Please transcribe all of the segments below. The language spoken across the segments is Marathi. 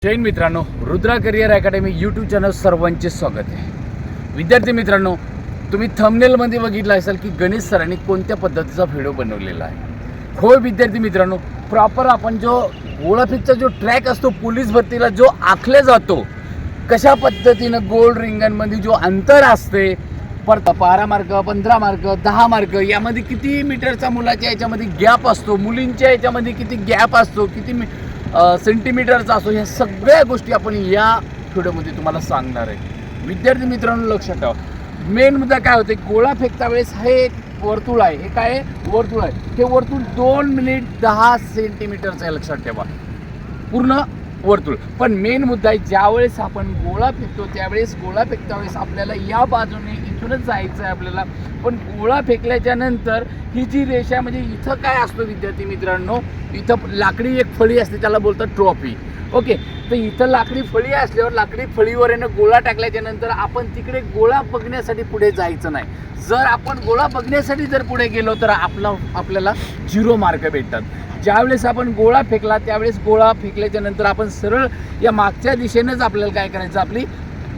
जैन मित्रांनो, Rudra career academy YouTube channel सर्वांचे स्वागत आहे. विद्यार्थी मित्रांनो, तुम्ही थंबनेलमध्ये बघितलं असेल की गणेश सरांनी कोणत्या पद्धतीचा व्हिडिओ बनवलेला आहे. हो विद्यार्थी मित्रांनो, प्रॉपर आपण जो गोळाफेकचा जो ट्रॅक असतो पोलीस भरतीला जो आखला जातो, कशा पद्धतीनं गोल रिंगणमध्ये जो अंतर असते, परत 12 मार्क 15 मार्क 10 मार्क यामध्ये किती मीटरचा मुलाच्या याच्यामध्ये गॅप असतो, मुलींच्या याच्यामध्ये किती गॅप असतो, किती सेंटीमीटरचा असतो, ह्या सगळ्या गोष्टी आपण या व्हिडिओमध्ये तुम्हाला सांगणार आहे. विद्यार्थी मित्रांनो लक्षात ठेवा, मेन मुद्दा काय होते, गोळा फेकता वेळेस हे एक वर्तुळ आहे. हे काय आहे? वर्तुळ आहे. हे वर्तुळ 2 मिनिट 10 सेंटीमीटरचं आहे, लक्षात ठेवा, पूर्ण वर्तुळ. पण मेन मुद्दा आहे, ज्यावेळेस आपण गोळा फेकतो त्यावेळेस गोळा फेकता वेळेस आपल्याला या बाजूने इथूनच जायचं आहे आपल्याला. पण गोळा फेकल्याच्या नंतर ही जी रेषा म्हणजे इथं काय असतो विद्यार्थी मित्रांनो, इथं लाकडी एक फळी असते, त्याला बोलतात ट्रॉफी. ओके, तर इथं लाकडी फळी असल्यावर लाकडी फळीवर येणं गोळा टाकल्याच्या नंतर आपण तिकडे गोळा बघण्यासाठी पुढे जायचं नाही. जर आपण गोळा बघण्यासाठी जर पुढे गेलो तर आपल्याला 0 मार्क भेटतात. ज्यावेळेस आपण गोळा फेकला त्यावेळेस गोळा फेकल्याच्या नंतर आपण सरळ या मागच्या दिशेनंच आपल्याला काय करायचं, आपली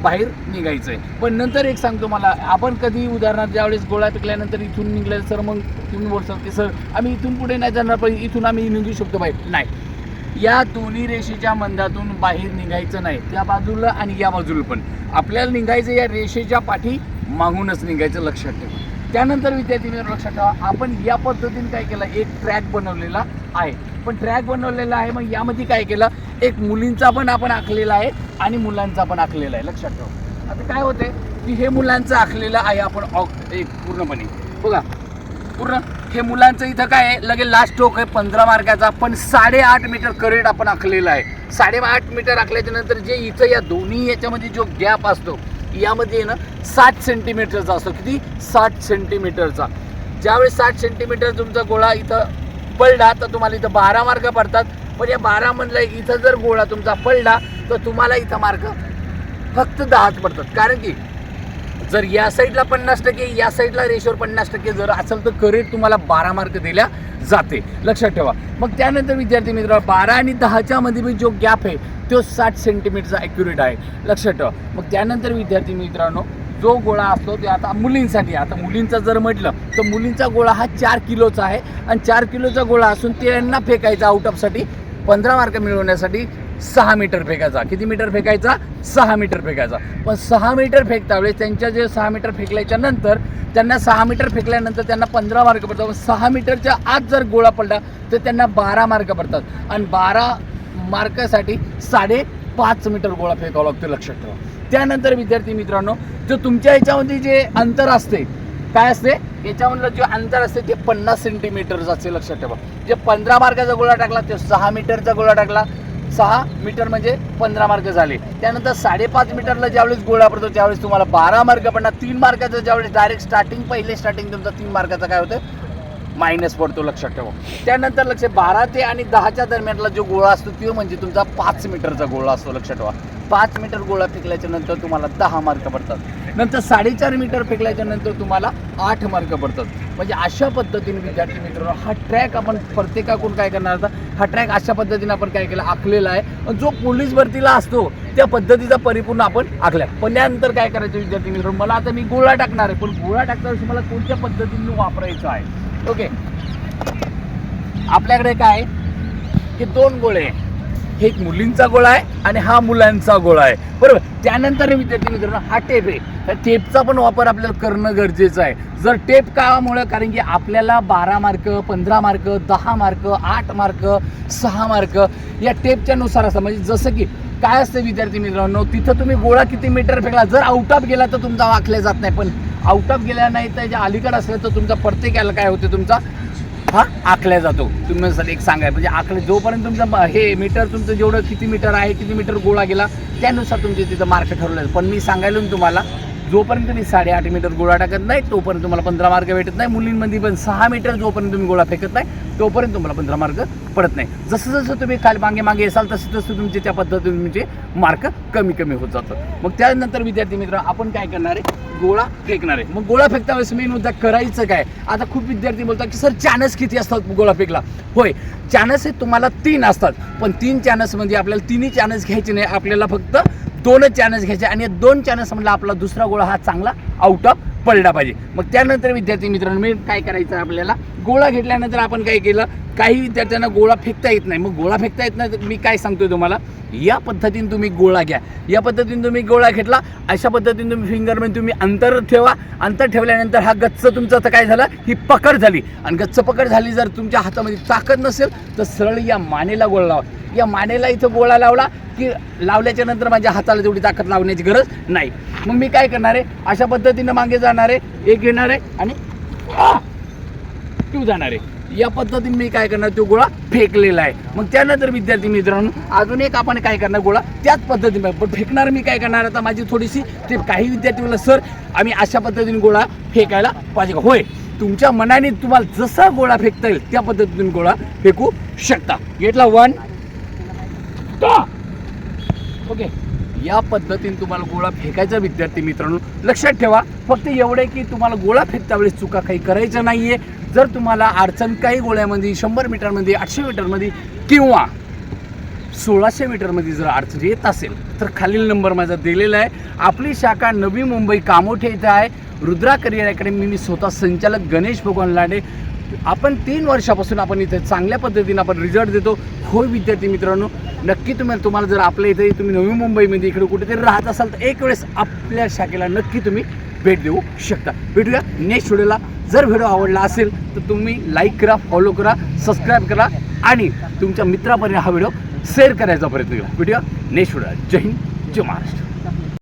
बाहेर निघायचं आहे. पण नंतर एक सांगतो मला, आपण कधी उदाहरणार्थ ज्यावेळेस गोळा फेकल्यानंतर इथून निघलं सर, मग तुम्ही बोलतो की सर आम्ही इथून पुढे नाही जाणार, पण इथून आम्ही निघू शकतो बाहेर. नाही, या दोन्ही रेषेच्या मंदातून बाहेर निघायचं नाही. त्या बाजूला आणि या बाजूला पण आपल्याला निघायचं, या रेषेच्या पाठी मागूनच निघायचं, लक्षात ठेवा. त्यानंतर विद्यार्थी लक्षात ठेवा, आपण या पद्धतीने काय केलं, एक ट्रॅक बनवलेला आहे. पण ट्रॅक बनवलेला आहे, मग यामध्ये काय केलं, एक मुलींचा पण आपण आखलेला आहे आणि मुलांचा पण आखलेला आहे, लक्षात ठेवा. आता काय होते की हे मुलांचं आखलेलं आहे आपण एक पूर्णपणे बघा, पूर्ण हे मुलांचं इथं काय आहे, लगे लास्ट टोक आहे 15 मार्काचा, पण 8.5 मीटर करेक्ट आपण आखलेला आहे. 8.5 मीटर आखल्याच्या नंतर जे इथं या दोन्ही याच्यामध्ये जो गॅप असतो यामध्ये ना 60 सेंटीमीटरचा असतो. किती? 60 सेंटीमीटरचा. ज्यावेळेस 60 सेंटीमीटर तुमचा गोळा इथं पडला तर तुम्हाला इथं 12 मार्क पडतात. पण या 12 मधला इथं जर गोळा तुमचा पडला तर तुम्हाला इथं मार्क फक्त 10च पडतात. कारण की जर या साईडला 50%, या साईडला रेशोवर 50% जर असेल तर करेक्ट तुम्हाला 12 मार्क दिल्या जाते, लक्षात ठेवा. मग त्यानंतर विद्यार्थी मित्र 12 आणि 10च्या मध्ये जो गॅप आहे तो 60 सेंटीमीटरचा ॲक्युरेट आहे, लक्षात ठेवा. मग त्यानंतर विद्यार्थी मित्रांनो जो गोळा असतो ते आता मुलींसाठी, आता मुलींचा जर म्हटलं तर मुलींचा गोळा हा 4 किलोचा आहे आणि 4 किलोचा गोळा असून त्यांना फेकायचा आउट ऑफसाठी 15 मार्क मिळवण्यासाठी 6 मीटर फेकायचा. किती मीटर फेकायचा? 6 मीटर फेकायचा. पण 6 मीटर फेकता वेळेस त्यांच्या जे 6 मीटर फेकल्याच्या नंतर त्यांना 6 मीटर फेकल्यानंतर त्यांना 15 मार्क पडतात. 6 मीटरच्या आत जर गोळा पडला तर त्यांना 12 मार्क पडतात आणि 12 मार्कासाठी 5.5 मीटर गोळा फेकावा लागतो, लक्षात ठेवा. त्यानंतर विद्यार्थी मित्रांनो जो तुमच्या याच्यामध्ये जे अंतर असते काय असते, याच्यामधलं जे अंतर असते ते 50 सेंटीमीटरचं असते, लक्षात ठेवा. जे 15 मार्काचा गोळा टाकला ते 6 मीटरचा गोळा टाकला, 6 मीटर म्हणजे 15 मार्क झाले. त्यानंतर 5.5 मीटरला ज्यावेळेस गोळा पडतो त्यावेळेस तुम्हाला 12 मार्क पडणार. 3 मार्काचं ज्यावेळेस डायरेक्ट स्टार्टिंग तुमचा 3 मार्काचा काय होतं, मायनस पडतो, लक्षात ठेवा. त्यानंतर 12 ते आणि 10च्या दरम्यानला जो गोळा असतो तो म्हणजे तुमचा 5 मीटरचा गोळा असतो, लक्षात ठेवा. 5 मीटर गोळा फेकल्याच्या नंतर तुम्हाला 10 मार्क पडतात. नंतर 4.5 मीटर फेकल्याच्या नंतर तुम्हाला 8 मार्क पडतात. म्हणजे अशा पद्धतीने विद्यार्थी मित्रांनो हा ट्रॅक आपण प्रत्येकाकडून काय करणार होता, हा ट्रॅक अशा पद्धतीने आपण काय केला, आखलेला आहे. जो पोलीस भरतीला असतो त्या पद्धतीचा परिपूर्ण आपण आखल्या. पण त्यानंतर काय करायचं विद्यार्थी मित्रांनो, मला आता मी गोळा टाकणार आहे, पण गोळा टाकताना मला कोणत्या पद्धतीने वापरायचं आहे. ओके, आपल्याकडे काय हे 2 गोळे आहे, हे एक मुलींचा गोळा आहे आणि हा मुलांचा गोळा आहे, बरोबर. त्यानंतर विद्यार्थी मित्रांनो हा टेप आहे, त्या टेपचा पण वापर आपल्याला करणं गरजेचं आहे. जर टेप कामुळे, कारण की आपल्याला 12 mark 15 mark 10 mark 8 mark 6 mark या टेपच्या नुसार असतं. म्हणजे जसं की काय असतं विद्यार्थी मित्रांनो, तिथं तुम्ही गोळा किती मीटर फेकला, जर आउट ऑफ गेला तर तुमचा आखल्या जात नाही. पण आउट ऑफ गेला नाही तर ज्या अलीकडे असलं तर तुमचा प्रत्येक याला काय होते, तुमचा हा आखल्या जातो. तुम्ही सर एक सांगाय म्हणजे आखले जोपर्यंत तुमचं हे मीटर तुमचं जेवढं किती मीटर आहे, किती मीटर गोळा गेला त्यानुसार तुमचे तिथं मार्क ठरवले. पण मी सांगायला तुम्हाला जोपर्यंत तुम्ही 8.5 मीटर गोळा टाकत नाही तोपर्यंत तुम्हाला 15 मार्क भेटत नाही. मुलींमध्ये पण 6 मीटर जोपर्यंत तुम्ही गोळा फेकत नाही तोपर्यंत तुम्हाला 15 मार्क पडत नाही. जसं जसं तुम्ही खाली मागे येसाल तसं तसं तुमचे त्या पद्धतीने तुमचे मार्क कमी कमी होत जातात. मग त्यानंतर विद्यार्थी मित्र आपण काय करणार आहे, गोळा फेकणार आहे. मग गोळा फेकता वेळेस मेन मुद्दा करायचं काय. आता खूप विद्यार्थी बोलतात की सर चानस किती असतात गोळा फेकला. होय, चानस हे तुम्हाला 3 असतात, पण 3 चानसमध्ये आपल्याला 3ही चानस घ्यायचे नाही, आपल्याला फक्त 2च चानस घ्यायचे. आणि 2 चानस म्हणलं आपला दुसरा गोळा हा चांगला आउट ऑफ पडला पाहिजे. मग त्यानंतर विद्यार्थी मित्रांनो मी काय करायचं, आपल्याला गोळा घेतल्यानंतर आपण काय केलं, काही विद्यार्थ्यांना गोळा फेकता येत नाही. मग गोळा फेकता येत नाही तर मी काय सांगतोय तुम्हाला, या पद्धतीने तुम्ही गोळा घ्या. या पद्धतीने तुम्ही गोळा घेतला, अशा पद्धतीने तुम्ही फिंगरमध्ये तुम्ही अंतर ठेवा. अंतर ठेवल्यानंतर हा गच्च तुमचा तर काय झालं, ही पकड झाली. आणि गच्च पकड झाली, जर तुमच्या हातामध्ये ताकद नसेल तर सरळ या मानेला गोळा लावा. या मानेला इथं गोळा लावला की लावल्याच्या नंतर माझ्या हाताला तेवढी ताकद लावण्याची गरज नाही. मग मी काय करणार आहे, अशा पद्धतीनं मागे जाणार आहे, एक घेणार आहे आणि तू जाणार आहे. या पद्धतीने मी काय करणार, तो गोळा फेकलेला आहे. मग त्यानंतर विद्यार्थी मित्रांनो अजून एक आपण काय करणार, गोळा त्याच पद्धतीने पण फेकणार. मी काय करणार, आता माझी थोडीशी ते काही विद्यार्थी मला सर आम्ही अशा पद्धतीने गोळा फेकायला पाहिजे का. होय, तुमच्या मनाने तुम्हाला जसा गोळा फेकता येईल त्या पद्धतीने गोळा फेकू शकता. घेतला 1 ओके. या पद्धतीने तुम्हाला गोळा फेकायचा विद्यार्थी मित्रांनो. लक्षात ठेवा फक्त एवढे की तुम्हाला गोळा फेकता वेळेस चुका काही करायच्या नाहीये. जर तुम्हाला अडचण काही गोळ्यामध्ये 100 मीटरमध्ये 800 मीटरमध्ये किंवा 1600 मीटरमध्ये जर अडचण येत असेल तर खालील नंबर माझा दिलेला आहे. आपली शाखा नवी मुंबई कामोठे इथं आहे. Rudra career academy. मी स्वतः संचालक गणेश भगवान लांडे. आपण 3 वर्षापासून आपण इथे चांगल्या पद्धतीने आपण रिझल्ट देतो. होय विद्यार्थी मित्रांनो, नक्की तुम्हाला जर आपल्या इथे तुम्ही नवी मुंबईमध्ये इकडे कुठेतरी राहत असाल तर एक वेळेस आपल्या शाखेला नक्की तुम्ही भेट देऊ शकता. भेटूया नेक्स्ट व्हिडिओला. जर व्हिडिओ आवडला असेल तर तुम्ही लाईक करा, फॉलो करा, सबस्क्राईब करा आणि तुमच्या मित्रापर्यंत हा व्हिडिओ शेअर करायचा प्रयत्न करा. भेटूया नेक्स्ट व्हिडिओ. जय हिंद, जय महाराष्ट्र.